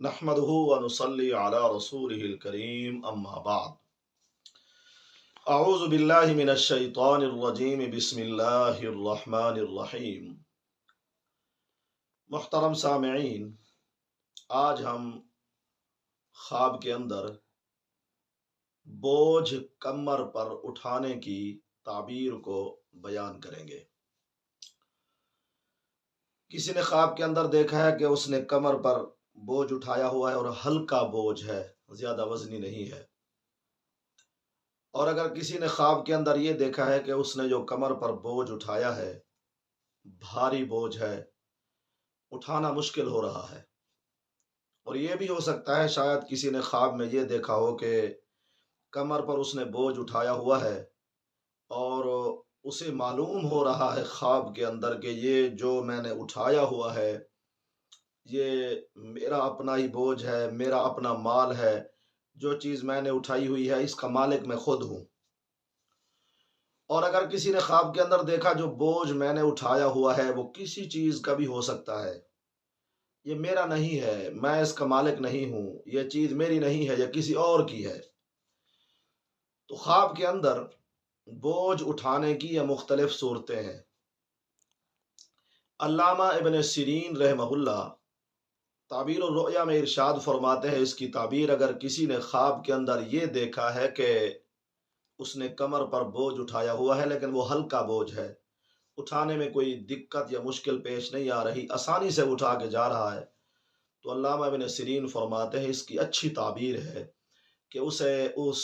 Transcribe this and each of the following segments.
نحمده ونصلي على رسوله الكريم اما بعد اعوذ باللہ من الشیطان الرجیم بسم اللہ الرحمن الرحیم۔ محترم سامعین، آج ہم خواب کے اندر بوجھ کمر پر اٹھانے کی تعبیر کو بیان کریں گے۔ کسی نے خواب کے اندر دیکھا ہے کہ اس نے کمر پر بوجھ اٹھایا ہوا ہے اور ہلکا بوجھ ہے، زیادہ وزنی نہیں ہے۔ اور اگر کسی نے خواب کے اندر یہ دیکھا ہے کہ اس نے جو کمر پر بوجھ اٹھایا ہے بھاری بوجھ ہے، اٹھانا مشکل ہو رہا ہے۔ اور یہ بھی ہو سکتا ہے شاید کسی نے خواب میں یہ دیکھا ہو کہ کمر پر اس نے بوجھ اٹھایا ہوا ہے اور اسے معلوم ہو رہا ہے خواب کے اندر کہ یہ جو میں نے اٹھایا ہوا ہے یہ میرا اپنا ہی بوجھ ہے، میرا اپنا مال ہے، جو چیز میں نے اٹھائی ہوئی ہے اس کا مالک میں خود ہوں۔ اور اگر کسی نے خواب کے اندر دیکھا جو بوجھ میں نے اٹھایا ہوا ہے وہ کسی چیز کا بھی ہو سکتا ہے، یہ میرا نہیں ہے، میں اس کا مالک نہیں ہوں، یہ چیز میری نہیں ہے، یہ کسی اور کی ہے، تو خواب کے اندر بوجھ اٹھانے کی یہ مختلف صورتیں ہیں۔ علامہ ابن سیرین رحمہ اللہ تعبیر الرؤیا میں ارشاد فرماتے ہیں، اس کی تعبیر اگر کسی نے خواب کے اندر یہ دیکھا ہے کہ اس نے کمر پر بوجھ اٹھایا ہوا ہے لیکن وہ ہلکا بوجھ ہے، اٹھانے میں کوئی دقت یا مشکل پیش نہیں آ رہی، آسانی سے اٹھا کے جا رہا ہے، تو علامہ ابن سیرین فرماتے ہیں اس کی اچھی تعبیر ہے کہ اسے اس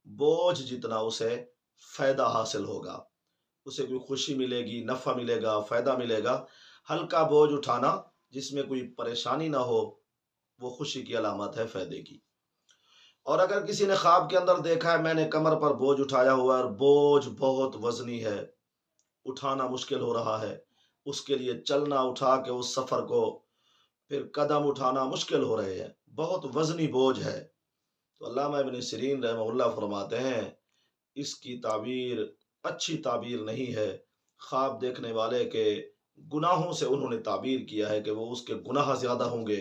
بوجھ جتنا اسے فائدہ حاصل ہوگا، اسے کوئی خوشی ملے گی، نفع ملے گا، فائدہ ملے گا۔ ہلکا بوجھ اٹھانا جس میں کوئی پریشانی نہ ہو وہ خوشی کی علامت ہے، فائدے کی۔ اور اگر کسی نے خواب کے اندر دیکھا ہے میں نے کمر پر بوجھ اٹھایا ہوا ہے اور بوجھ بہت وزنی ہے، اٹھانا مشکل ہو رہا ہے، اس کے لیے چلنا اٹھا کے اس سفر کو پھر قدم اٹھانا مشکل ہو رہے ہیں، بہت وزنی بوجھ ہے، تو علامہ ابن سیرین رحمہ اللہ فرماتے ہیں اس کی تعبیر اچھی تعبیر نہیں ہے۔ خواب دیکھنے والے کے گناہوں سے انہوں نے تعبیر کیا ہے کہ وہ اس کے گناہ زیادہ ہوں گے،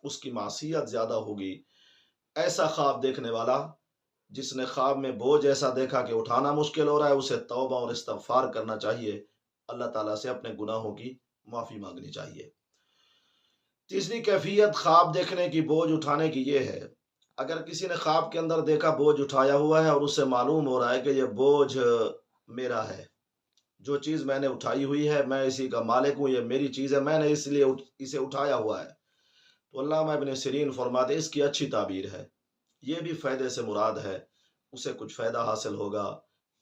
اس کی معصیت زیادہ ہوگی۔ ایسا خواب دیکھنے والا جس نے خواب میں بوجھ ایسا دیکھا کہ اٹھانا مشکل ہو رہا ہے، اسے توبہ اور استغفار کرنا چاہیے، اللہ تعالیٰ سے اپنے گناہوں کی معافی مانگنی چاہیے۔ تیسری کیفیت خواب دیکھنے کی بوجھ اٹھانے کی یہ ہے، اگر کسی نے خواب کے اندر دیکھا بوجھ اٹھایا ہوا ہے اور اسے معلوم ہو رہا ہے کہ یہ بوجھ میرا ہے، جو چیز میں نے اٹھائی ہوئی ہے میں اسی کا مالک ہوں، یہ میری چیز ہے، میں نے اس لیے اسے اٹھایا ہوا ہے، تو علامہ ابن سیرین فرماتے اس کی اچھی تعبیر ہے، یہ بھی فائدے سے مراد ہے، اسے کچھ فائدہ حاصل ہوگا،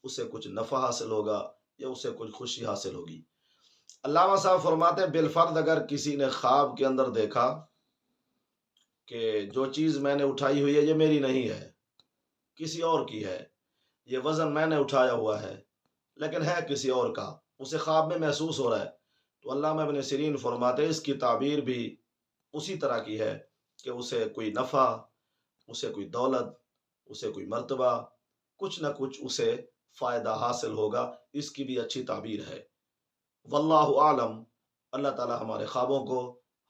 اسے کچھ نفع حاصل ہوگا یا اسے کچھ خوشی حاصل ہوگی۔ علامہ صاحب فرماتے ہیں بالفرض اگر کسی نے خواب کے اندر دیکھا کہ جو چیز میں نے اٹھائی ہوئی ہے یہ میری نہیں ہے، کسی اور کی ہے، یہ وزن میں نے اٹھایا ہوا ہے لیکن ہے کسی اور کا، اسے خواب میں محسوس ہو رہا ہے، تو علامہ ابن سیرین فرماتے ہیں اس کی تعبیر بھی اسی طرح کی ہے کہ اسے کوئی نفع، اسے کوئی دولت، اسے کوئی مرتبہ، کچھ نہ کچھ اسے فائدہ حاصل ہوگا، اس کی بھی اچھی تعبیر ہے۔ واللہ اعلم۔ اللہ تعالی ہمارے خوابوں کو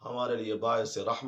ہمارے لیے باعث رحمت